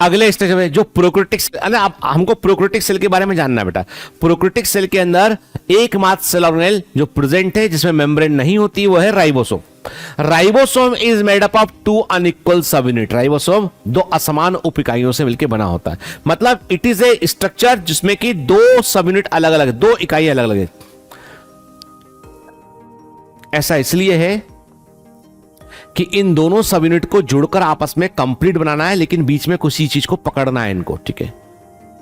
अगले स्टेज में जो प्रोक्रिटिक सेल, आप हमको प्रोक्रिटिक सेल के बारे में जानना है बेटा। प्रोक्रिटिक सेल के अंदर एकमात्र सेल ऑर्गेनेल जो प्रेजेंट है जिसमें मेम्ब्रेन नहीं होती वो है ribosome. Ribosome is made up of two unequal subunit. Ribosome दो असमान उप इकाइयों से मिलकर बना होता है, मतलब इट इज ए स्ट्रक्चर जिसमें कि दो सब यूनिट अलग अलग, दो इकाई अलग अलग है। ऐसा इसलिए है कि इन दोनों सब यूनिट को जुड़कर आपस में कंप्लीट बनाना है, लेकिन बीच में किसी चीज को पकड़ना है इनको, ठीक है।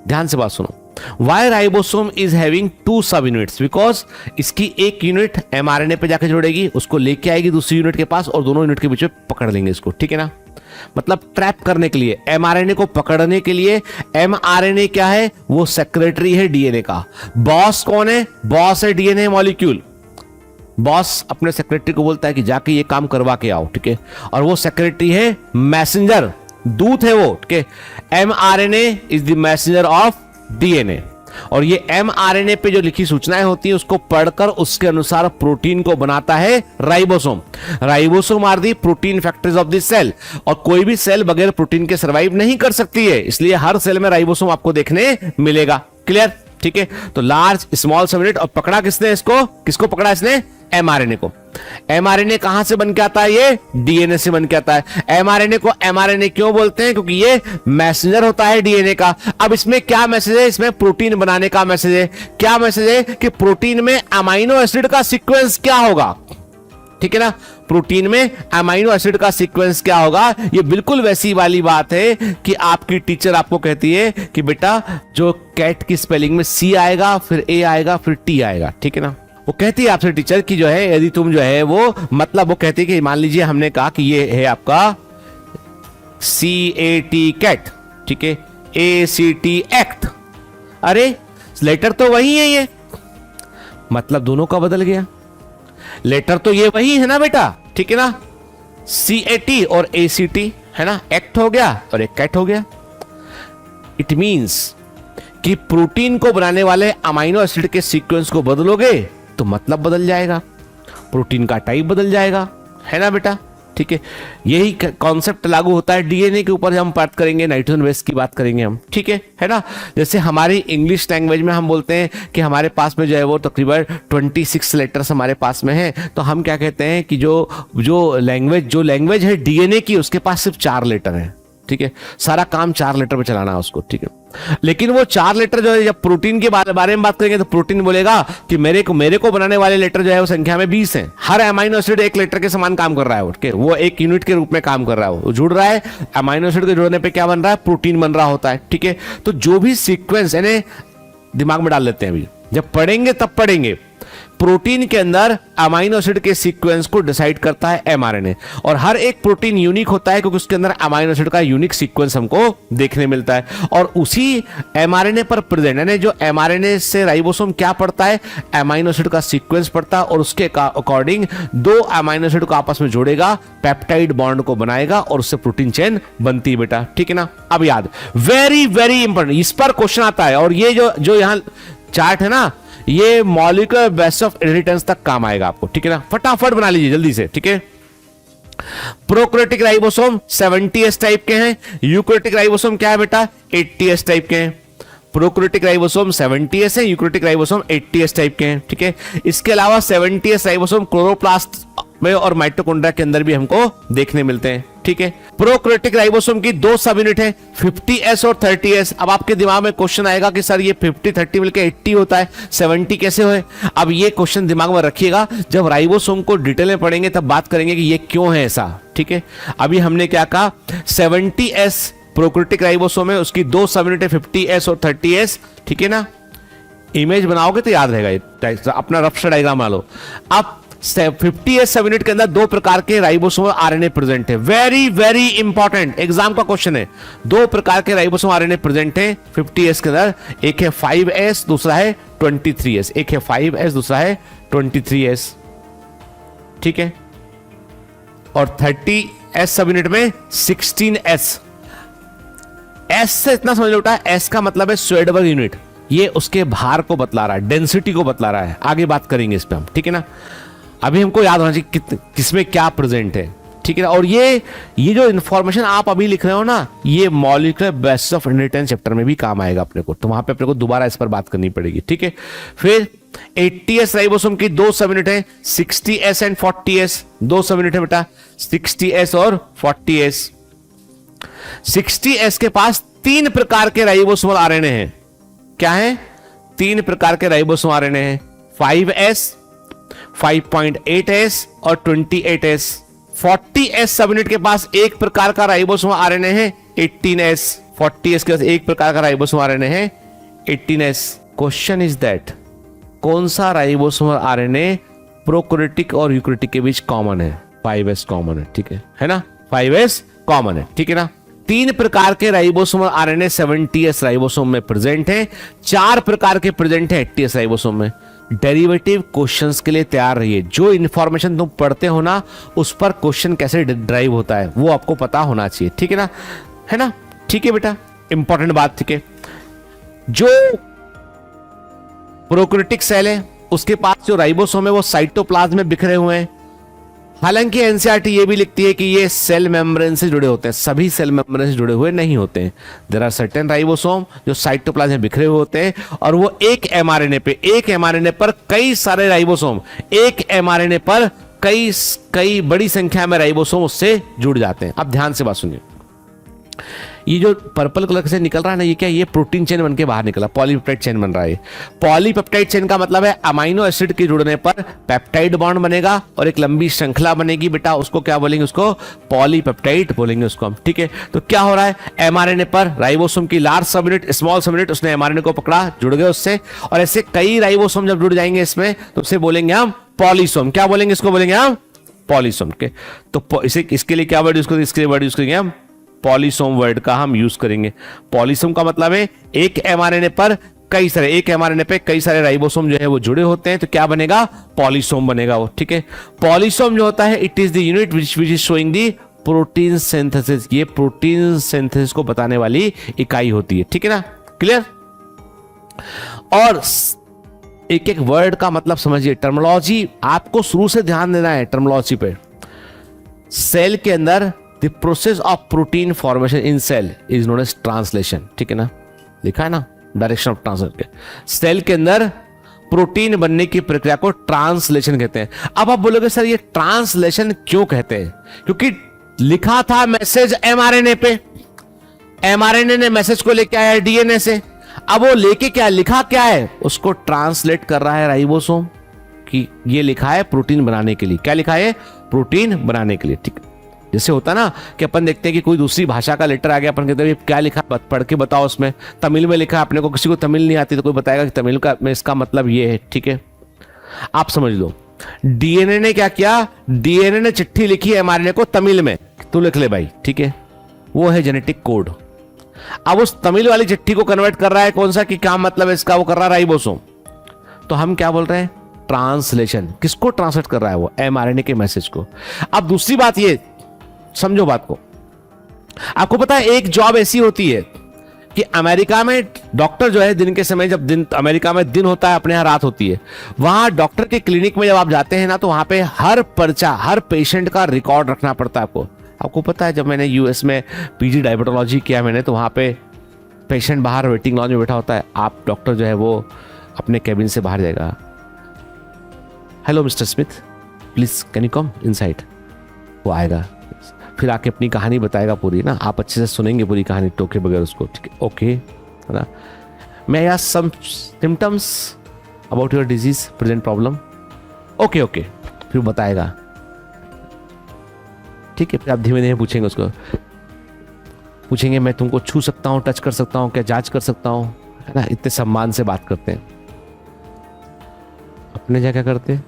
ध्यान से बात सुनो। Why ribosome is having two subunits, because इसकी एक यूनिट एमआरएनए पे जाकर जुड़ेगी, उसको लेके आएगी दूसरी यूनिट के पास और दोनों यूनिट के बीच में पकड़ लेंगे इसको, ठीक है ना। मतलब ट्रैप करने के लिए, एमआरएनए को पकड़ने के लिए। एमआरएनए क्या है? वो सेक्रेटरी है डीएनए का। बॉस कौन है? बॉस है डीएनए मॉलिक्यूल। बॉस अपने सेक्रेटरी को बोलता है कि जाके ये काम करवा के आओ, ठीक है। और वो सेक्रेटरी है मैसेंजर, दूत है वो, ठीक है। MRNA is the messenger of DNA, और ये एमआरएनए पे जो लिखी सूचनाएं होती है उसको पढ़कर उसके अनुसार प्रोटीन को बनाता है ribosome. Ribosome are the protein factories of the cell, और कोई भी सेल बगैर प्रोटीन के सर्वाइव नहीं कर सकती है, इसलिए हर सेल में राइबोसोम आपको देखने मिलेगा। क्लियर? ठीक है। तो लार्ज स्मॉल सब यूनिट, और पकड़ा किसने इसको? किसको पकड़ा इसने? एमआरएनए को। एमआरएनए कहां से बन के आता है? ये डीएनए से बन के आता है। एमआरएनए को एमआरएनए क्यों बोलते हैं? क्योंकि ये मैसेंजर होता है डीएनए का। अब इसमें क्या मैसेज है? इसमें प्रोटीन बनाने का मैसेज है। क्या मैसेज है? कि प्रोटीन में अमीनो एसिड का सीक्वेंस क्या होगा, ठीक है ना। प्रोटीन में अमीनो एसिड का सीक्वेंस क्या होगा? ये बिल्कुल वैसी वाली बात है कि आपकी टीचर आपको कहती है कि बेटा जो कैट की स्पेलिंग में सी आएगा, फिर ए आएगा, फिर टी आएगा, ठीक है ना। वो कहती है आपसे टीचर कि जो है यदि तुम जो है वो, मतलब वो कहती है कि मान लीजिए हमने कहा कि ये है आपका CAT कैट, ठीक है, ACT एक्ट। अरे लेटर तो वही है, ये मतलब दोनों का बदल गया। लेटर तो ये वही है ना बेटा, ठीक है ना। CAT और ACT है ना, एक्ट हो गया और एक कैट हो गया। इट मींस कि प्रोटीन को बनाने वाले अमीनो एसिड के सीक्वेंस को बदलोगे तो मतलब बदल जाएगा, प्रोटीन का टाइप बदल जाएगा, है ना बेटा, ठीक है। यही कॉन्सेप्ट लागू होता है डीएनए के ऊपर। हम बात करेंगे नाइट्रोजन बेस की बात करेंगे हम, ठीक है ना। जैसे हमारी इंग्लिश लैंग्वेज में हम बोलते हैं कि हमारे पास में जो है वो तकरीबन 26 लेटर्स हमारे पास में है, तो हम क्या कहते हैं कि जो लैंग्वेज है डीएनए की, उसके पास सिर्फ 4 लेटर है, ठीक है। सारा काम 4 लेटर पे चलाना है उसको, ठीक है। लेकिन वो 4 लेटर जो है, जब प्रोटीन के बारे में बात करेंगे तो प्रोटीन बोलेगा कि मेरे को बनाने वाले लेटर जो है वो संख्या में 20 हैं। हर अमीनो एसिड एक लेटर के समान काम कर रहा है, ठीक है। वो एक यूनिट के रूप में काम कर रहा है, वो जुड़ रहा है। अमीनो एसिड के जुड़ने पे क्या बन रहा है? प्रोटीन बन रहा होता है, ठीक है। तो जो भी सीक्वेंस यानी दिमाग में डाल लेते हैं, अभी जब पढ़ेंगे तब पढ़ेंगे। प्रोटीन के अंदर अमीनो एसिड के सीक्वेंस को डिसाइड करता है एमआरएनए, और हर एक प्रोटीन यूनिक होता है क्योंकि उसके अंदर अमीनो एसिड का यूनिक सीक्वेंस हमको देखने मिलता है। और उसी एमआरएनए पर प्रेजेंट, यानी जो एमआरएनए से राइबोसोम क्या पढ़ता है? अमीनो एसिड का सीक्वेंस पढ़ता है, और उसके अकॉर्डिंग 2 अमीनो एसिड को आपस में जोड़ेगा, पेप्टाइड बॉन्ड को बनाएगा, और उससे प्रोटीन चेन बनती है बेटा, ठीक है ना। अब याद, वेरी वेरी इंपॉर्टेंट, इस पर क्वेश्चन आता है। और ये जो यहाँ चार्ट है ना, ये मॉलिक्यूलर बेस ऑफ इनहेरिटेंस तक काम आएगा आपको, ठीक है ना। फटाफट बना लीजिए जल्दी से, ठीक है। प्रोकैरियोटिक राइबोसोम 70S टाइप के हैं। यूकैरियोटिक राइबोसोम क्या है बेटा? 80S टाइप के हैं। प्रोकैरियोटिक राइबोसोम 70S है, यूकैरियोटिक राइबोसोम 80S टाइप के हैं, ठीक है। इसके अलावा 70S राइबोसोम क्लोरोप्लास्ट में और माइटोकॉन्ड्रिया के अंदर भी हमको देखने मिलते हैं, ठीक है। प्रोकैरियोटिक राइबोसोम की 2 सब यूनिट है, 50S और 30S। अब आपके दिमाग में क्वेश्चन आएगा कि सर ये 50-30 मिलकर 80 होता है, 70 कैसे हुए? अब ये क्वेश्चन दिमाग में रखिएगा, जब राइबोसोम को डिटेल में पढ़ेंगे तब बात करेंगे कि ये क्यों है ऐसा, ठीक है। अभी हमने क्या कहा? 70S प्रोकैरियोटिक राइबोसोम है, उसकी 2 सब यूनिट है, 50S और 30S, ठीक है ना। इमेज बनाओगे तो याद रहेगा, अपना रफ डायग्राम बना लो। अब 50S सब यूनिट के अंदर 2 प्रकार के राइबोसोम आरएनए प्रेजेंट है। वेरी वेरी इंपॉर्टेंट, एग्जाम का क्वेश्चन है। 2 प्रकार के राइबोसोम आरएनए प्रेजेंट है 50S के अंदर, एक है 5S, दूसरा है 23S। एक है 5S, दूसरा है 23S, ठीक है। और 30S सब यूनिट में 16S। S से इतना समझ लो बेटा, S का मतलब है स्वेडबर्ग यूनिट, ये उसके भार को बतला रहा है, डेंसिटी को बतला रहा है। आगे बात करेंगे इस पे हम, ठीक है ना। अभी हमको याद होना चाहिए किसमें क्या प्रेजेंट है। ठीक है ना। और ये जो इन्फॉर्मेशन आप अभी लिख रहे हो ना, ये molecular basis of inheritance chapter में भी काम आएगा अपने को, तो वहां पे अपने को दोबारा इस पर बात करनी पड़ेगी, ठीक है। फिर 80S राइबोसोम की 2 सब यूनिट है, 60S एंड 40S, 2 सब यूनिट है बेटा, 60S और 40S। 60S के पास 3 प्रकार के राइबोसोमल आरएनए हैं। क्या है? 3 प्रकार के राइबोसोम आरएनए हैं, 5S, 5.8S और 28S। 40S सब यूनिट के पास एक प्रकार का राइबोसोम आरएनए है, 18S। 40S के पास एक प्रकार का राइबोसोम आरएनए है, 18S। क्वेश्चन इज दैट कौन सा राइबोसोम आरएनए प्रोकैरियोटिक और यूकैरियोटिक के बीच कॉमन है? 5S कॉमन है, ठीक है ना, 5S कॉमन है, ठीक है ना। 3 प्रकार के राइबोसोम आरएनए 70S राइबोसोम में प्रेजेंट है, 4 प्रकार के प्रेजेंट है 80S राइबोसोम में। डेरिवेटिव क्वेश्चंस के लिए तैयार रहिए। जो इंफॉर्मेशन तुम पढ़ते हो ना, उस पर क्वेश्चन कैसे ड्राइव होता है वो आपको पता होना चाहिए, ठीक है ना, ठीक है बेटा, इंपॉर्टेंट बात, ठीक है। जो प्रोकैरियोटिक सेल है उसके पास जो राइबोसोम है वो साइटोप्लाज्म में बिखरे हुए हैं। हालांकि एनसीईआरटी ये भी लिखती है कि ये सेल मेम्ब्रेन से जुड़े होते हैं, सभी सेल मेम्ब्रेन से जुड़े हुए नहीं होते हैं। देयर आर सर्टेन राइबोसोम जो साइटोप्लाज्म में बिखरे हुए होते हैं, और वो एक एमआरएनए पर कई सारे राइबोसोम, एक एमआरएनए पर कई बड़ी संख्या में राइबोसोम उससे जुड़ जाते हैं। अब ध्यान से बात सुनिए, ये जो पर्पल कलर से निकल रहा है ना, ये क्या, ये प्रोटीन चेन बन के बाहर निकला, पॉलीपेप्टाइड चेन बन रहा है। पॉलीपेप्टाइड चेन का मतलब है अमाइनो एसिड के जुड़ने पर पेप्टाइड बॉन्ड बनेगा और एक लंबी श्रृंखला बनेगी बेटा, उसको क्या बोलेंगे? उसको पॉलीपेप्टाइड बोलेंगे उसको हम, ठीक है। तो क्या हो रहा है, एमआरएनए पर राइबोसोम की लार्ज सब यूनिट, स्मॉल सब यूनिट, उसने एमआरएनए को पकड़ा, जुड़ गए उससे, और ऐसे कई राइबोसोम जब जुड़ जाएंगे इसमें तो उसे बोलेंगे हम पॉलीसोम। क्या बोलेंगे? इसको बोलेंगे हम पॉलीसोम के। तो इसे इसके लिए क्या वर्ड यूज करेंगे? इसके लिए वर्ड यूज करेंगे हम पॉलीसोम वर्ड का हम यूज करेंगे। पॉलीसोम का मतलब है एक एमआरएनए पर कई सारे राइबोसोम जो है वो जुड़े होते हैं, तो क्या बनेगा? पॉलीसोम बनेगा वो, ठीक है। पॉलीसोम जो होता है, it is the unit which is showing the protein synthesis. ये प्रोटीन सिंथेसिस को बताने वाली इकाई होती है, ठीक है ना, क्लियर। और एक एक वर्ड का मतलब समझिए, टर्मिनोलॉजी आपको शुरू से ध्यान देना है टर्मिनोलॉजी पे। सेल के अंदर The process of protein formation in cell is known as translation, ठीक है ना, लिखा है ना, डायरेक्शन ऑफ ट्रांसलेशन। सेल के अंदर प्रोटीन बनने की प्रक्रिया को ट्रांसलेशन कहते हैं। अब आप बोलोगे सर ये ट्रांसलेशन क्यों कहते हैं? क्योंकि लिखा था मैसेज एमआरएनए पे, एमआरएनए ने मैसेज को लेके आया डीएनए से, अब वो लेके क्या लिखा क्या है, उसको ट्रांसलेट कर रहा है राइबोसोम कि ये लिखा है प्रोटीन बनाने के लिए। क्या लिखा है? प्रोटीन बनाने के लिए, ठीक है। जैसे होता है ना कि अपन देखते हैं कि कोई दूसरी भाषा का लेटर आ गया, अपन कहते हैं क्या लिखा, पढ़ के बताओ, उसमें तमिल में लिखा, अपने को किसी को तमिल नहीं आती तो कोई बताएगा कि तमिल का में इसका मतलब ये है, ठीक है। आप समझ लो, डीएनए ने क्या किया, डीएनए ने चिट्ठी लिखी एमआरएनए को तमिल में, तू लिख ले भाई, ठीक है, वो है जेनेटिक कोड। अब उस तमिल वाली चिट्ठी को कन्वर्ट कर रहा है कौन सा, कि क्या मतलब है इसका, वो कर रहा है राइबोसोम। तो हम क्या बोल रहे हैं? ट्रांसलेशन। किसको ट्रांसलेट कर रहा है वो? एमआरएनए के मैसेज को। अब दूसरी बात ये समझो बात को, आपको पता है एक जॉब ऐसी होती है कि अमेरिका में डॉक्टर जो है दिन के समय, जब दिन अमेरिका में दिन होता है, अपने यहां रात होती है, वहां डॉक्टर के क्लिनिक में जब आप जाते हैं ना, तो वहां पे हर पर्चा, हर पेशेंट का रिकॉर्ड रखना पड़ता है आपको। आपको पता है जब मैंने यूएस में पीजी डायबिटोलॉजी किया मैंने, तो वहां पे पेशेंट बाहर वेटिंग लॉन्ज में बैठा होता है, आप डॉक्टर जो है वो अपने कैबिन से बाहर जाएगा, hello mister Smith please can you come inside. वो आएगा, फिर आके अपनी कहानी बताएगा पूरी ना, आप अच्छे से सुनेंगे पूरी कहानी टोके बगैर उसको, ठीक है, ओके है ना। मैं ask some symptoms about your disease present problem, okay okay, फिर बताएगा, ठीक है। फिर आप धीमे धीमे पूछेंगे उसको, पूछेंगे मैं तुमको छू सकता हूँ, टच कर सकता हूँ क्या, जांच कर सकता हूँ, है ना। इतने सम्मान से बात करते हैं। अपने जगह क्या करते हैं,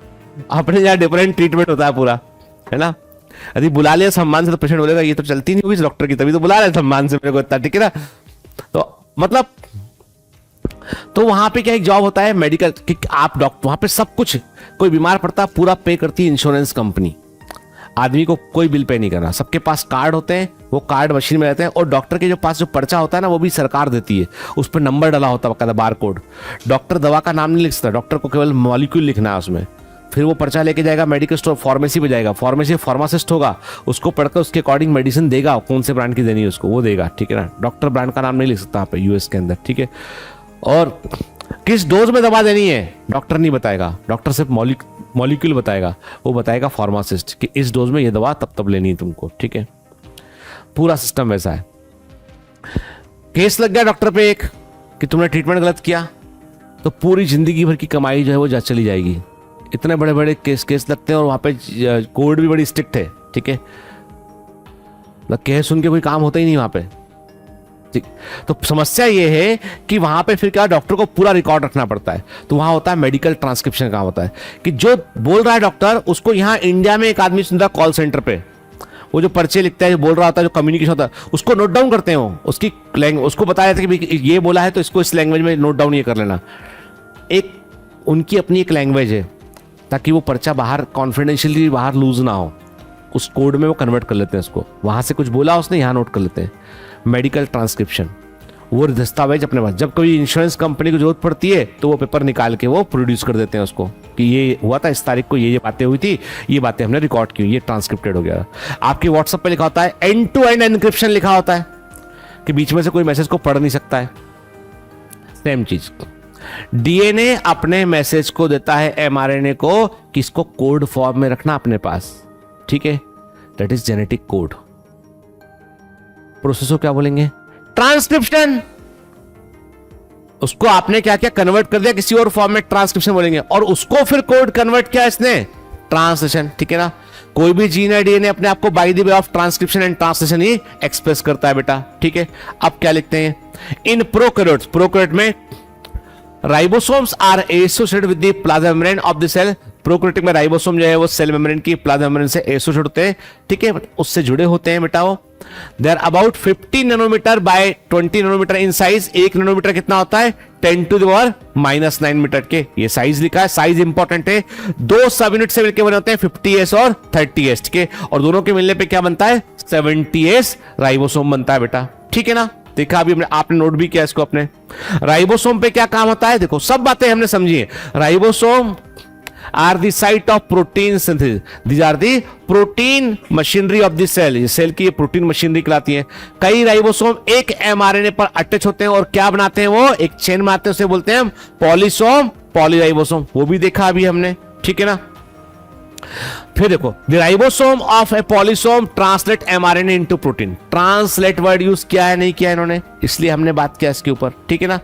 अपने जगह डिफरेंट ट्रीटमेंट होता है पूरा, है ना। यदि बुला लिया सम्मान से तो पेशेंट बोलेगा ये तो चलती नहीं होगी डॉक्टर की, तभी तो बुला रहे सम्मान से मेरे को इतना, ठीक है ना। तो मतलब, तो वहां पे क्या एक जॉब होता है मेडिकल कि आप डॉक्टर, वहां पे सब कुछ, कोई बीमार पड़ता पूरा पे करती है इंश्योरेंस कंपनी, आदमी को कोई बिल पे नहीं करना। सबके पास कार्ड होते हैं, वो कार्ड मशीन में रहते हैं, और डॉक्टर के जो पास जो पर्चा होता है ना, वो भी सरकार देती है, उस पर नंबर डला होता है, बाकायदा बार कोड। डॉक्टर दवा का नाम नहीं लिख सकता, डॉक्टर को केवल मॉलिक्यूल लिखना है उसमें। फिर वो पर्चा लेके जाएगा मेडिकल स्टोर, फार्मेसी पे जाएगा, फार्मेसी फार्मासिस्ट होगा, उसको पढ़कर उसके अकॉर्डिंग मेडिसिन देगा, कौन से ब्रांड की देनी है उसको वो देगा, ठीक है ना। डॉक्टर ब्रांड का नाम नहीं लिख सकता यहाँ पे यूएस के अंदर, ठीक है। और किस डोज में दवा देनी है डॉक्टर नहीं बताएगा, डॉक्टर सिर्फ मॉलिक्यूल बताएगा, वो बताएगा फार्मासिस्ट कि इस डोज में ये दवा तब तब लेनी है तुमको, ठीक है। पूरा सिस्टम वैसा है। केस लग गया डॉक्टर पे एक कि तुमने ट्रीटमेंट गलत किया, तो पूरी जिंदगी भर की कमाई जो है वो जा चली जाएगी। इतने बड़े बड़े केस लगते हैं और वहां पे कोड भी बड़ी स्ट्रिक्ट है, ठीक है। केस सुन के कोई काम होता ही नहीं वहां पे, ठीक। तो समस्या ये है कि वहां पे फिर क्या, डॉक्टर को पूरा रिकॉर्ड रखना पड़ता है। तो वहां होता है मेडिकल ट्रांसक्रिप्शन का होता है कि जो बोल रहा है डॉक्टर, उसको यहाँ इंडिया में एक आदमी सुनता है कॉल सेंटर पे, वो जो पर्चे लिखता है, जो बोल रहा होता है, जो कम्युनिकेशन होता है, उसको नोट डाउन करते हैं, वो उसकी लैंग्वेज उसको बताया था कि ये बोला है तो इसको इस लैंग्वेज में नोट डाउन ये कर लेना। एक उनकी अपनी एक लैंग्वेज है ताकि वो पर्चा बाहर कॉन्फिडेंशियली बाहर लूज ना हो, उस कोड में वो कन्वर्ट कर लेते हैं उसको, वहां से कुछ बोला उसने यहाँ नोट कर लेते हैं। मेडिकल ट्रांसक्रिप्शन, वो दस्तावेज अपने पास, जब कोई इंश्योरेंस कंपनी को जरूरत पड़ती है तो वो पेपर निकाल के वो प्रोड्यूस कर देते हैं उसको कि ये हुआ था इस तारीख को, ये बातें हुई थी, ये बातें हमने रिकॉर्ड की, ये ट्रांसक्रिप्टेड हो गया। आपके व्हाट्सएप पे लिखा होता है एंड टू एंड एनक्रिप्शन लिखा होता है कि बीच में से कोई मैसेज को पढ़ नहीं सकता है। सेम चीज डीएनए अपने मैसेज को देता है एमआरएनए को कि इसको कोड फॉर्म में रखना अपने पास, ठीक है। That is genetic code. Process को क्या बोलेंगे? ट्रांसक्रिप्शन। उसको आपने क्या क्या कन्वर्ट कर दिया किसी और फॉर्म में, ट्रांसक्रिप्शन बोलेंगे। और उसको फिर कोड कन्वर्ट किया इसने, ट्रांसलेशन, ठीक है ना। कोई भी जीन है डीएनए अपने आप को by the way of transcription and translation ही एक्सप्रेस करता है बेटा, ठीक है। अब क्या लिखते हैं? इन प्रोकैरियोट्स, प्रोकैरियोट में ribosomes are associated with the plasma membrane of the cell. Prokaryotic में राइबोसोम जो है वो सेल मेम्ब्रेन की प्लाज्मा मेम्ब्रेन से एसोसिएट होते हैं, ठीक है, उससे जुड़े होते हैं बेटा। वो they are about 50 nanometre by 20 nanometre in size. 1 nanometre कितना होता है? 10⁻⁻⁹ मीटर के ये साइज लिखा है, साइज इंपॉर्टेंट है। 2 सब यूनिट से मिलकर बने होते हैं 50s और 30s, ठीक है। और दोनों के मिलने पे क्या बनता है? 70s राइबोसोम बनता है बेटा, ठीक है ना। देखा अभी आपने नोट भी किया इसको अपने। राइबोसोम पे क्या काम होता है? देखो सब बातें हमने समझी है। Ribosome are the site of protein synthesis, these are the protein machinery of the cell. ये सेल की ये प्रोटीन मशीनरी कहलाती है। कई राइबोसोम एक एमआरएनए पर अटैच होते हैं और क्या बनाते हैं? वो एक चेन बनाते हैं, उसे बोलते हैं हम पॉलीसोम, पॉलीराइबोसोम। वो भी देखा अभी हमने, ठीक है ना। फिर देखो the ribosome of A polysome translate mRNA into protein. Translate word use किया है नहीं किया इन्होंने, इसलिए हमने बात किया इसके ऊपर, ठीक है ना।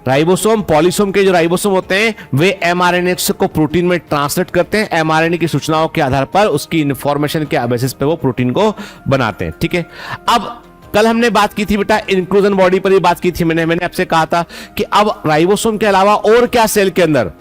राइबोसोम, पॉलीसोम के जो राइबोसोम होते हैं वे एमआरएनए को प्रोटीन में ट्रांसलेट करते हैं। एमआरएनए की सूचनाओं के आधार पर उसकी इंफॉर्मेशन के बेसिस पे वो प्रोटीन को बनाते हैं, ठीक है। अब कल हमने बात की थी बेटा इंक्लूजन बॉडी पर ही बात की थी मैंने आपसे कहा था कि अब राइबोसोम के अलावा और क्या सेल के अंदर,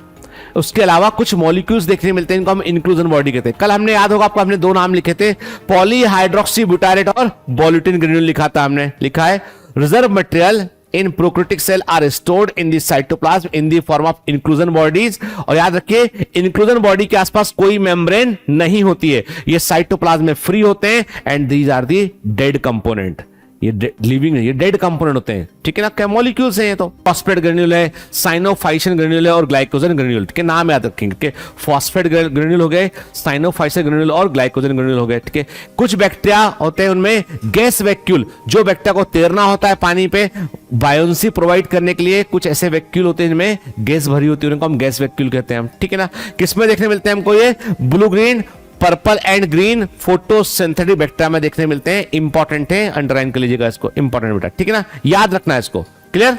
उसके अलावा कुछ मॉलिक्यूल्स देखने मिलते हैं, इनको हम इंक्लूजन बॉडी कहते हैं। कल हमने याद होगा आपको, हमने 2 नाम लिखे थे, पॉलीहाइड्रोक्सीब्यूटारेट और बोल्यूटिन ग्रेन्यूल लिखा था हमने। लिखा है reserve material in prokaryotic cell are stored in the cytoplasm in the form of inclusion bodies. और याद रखिए इंक्लूजन बॉडी के आसपास कोई मेम्ब्रेन नहीं होती है, ये साइटोप्लाज्म में फ्री होते हैं and these are the dead component. ये लिविंग है, ये डेड कंपोनेंट होते हैं, ठीक है ना। क्या मॉलिक्यूल्स हैं ये? तो फॉस्फेट ग्रेन्यूल है, साइनोफाइसिन ग्रेन्यूल है और ग्लाइकोजन ग्रेन्यूल के नाम याद रखेंगे कि फॉस्फेट ग्रेन्यूल हो गए, साइनोफाइसिन ग्रेन्यूल और ग्लाइकोजन ग्रेन्यूल हो गए, ठीक है। कुछ बैक्टीरिया होते हैं उनमें गैस वैक्यूल, जो बैक्टीरिया को तैरना होता है पानी पे, बायोन्सी प्रोवाइड करने के लिए कुछ ऐसे वैक्यूल होते हैं जिनमें गैस भरी होती है, उनको हम गैस वैक्यूल कहते हैं, ठीक है ना। किसमें देखने मिलते हैं हमको? ये blue green, purple and green photosynthetic bacteria में देखने मिलते हैं। इंपॉर्टेंट है, अंडरलाइन कर लीजिएगा इसको, इंपॉर्टेंट बेटा, ठीक है ना। याद रखना है इसको, क्लियर?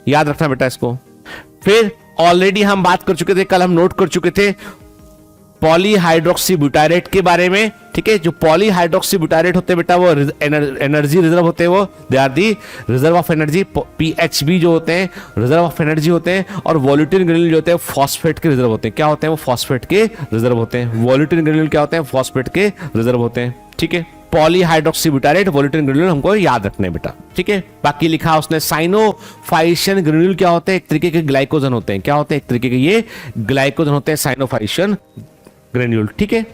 याद रखना बेटा इसको। फिर ऑलरेडी हम बात कर चुके थे, कल हम नोट कर चुके थे पॉलीहाइड्रोक्सीब्यूटारेट के बारे में, ठीक है। जो पॉलीहाइड्रोक्सीब्यूटारेट होते हैं बेटा वो एनर्जी रिजर्व होते हैं, वो they are the reserve of energy. PHB जो होते हैं रिजर्व ऑफ एनर्जी होते हैं। और वोल्यूटिन ग्रेन्यूल जो होते हैं फॉस्फेट के रिजर्व होते हैं। क्या होते हैं? वो फॉस्फेट के रिजर्व होते हैं। वोल्यूटिन ग्रेन्यूल क्या होते हैं? फॉस्फेट के रिजर्व होते हैं, ठीक है। पॉलीहाइड्रोक्सीब्यूटारेट, वोल्यूटिन ग्रेन्यूल हमको याद रखने हैं बेटा, ठीक है। बाकी लिखा उसने साइनोफाइसिन ग्रेन्यूल क्या होते हैं? एक तरीके के ग्लाइकोजन होते हैं। क्या होते हैं? एक तरीके के ये ग्लाइकोजन होते हैं साइनोफाइसिन ग्रेन्यूल, ठीक है।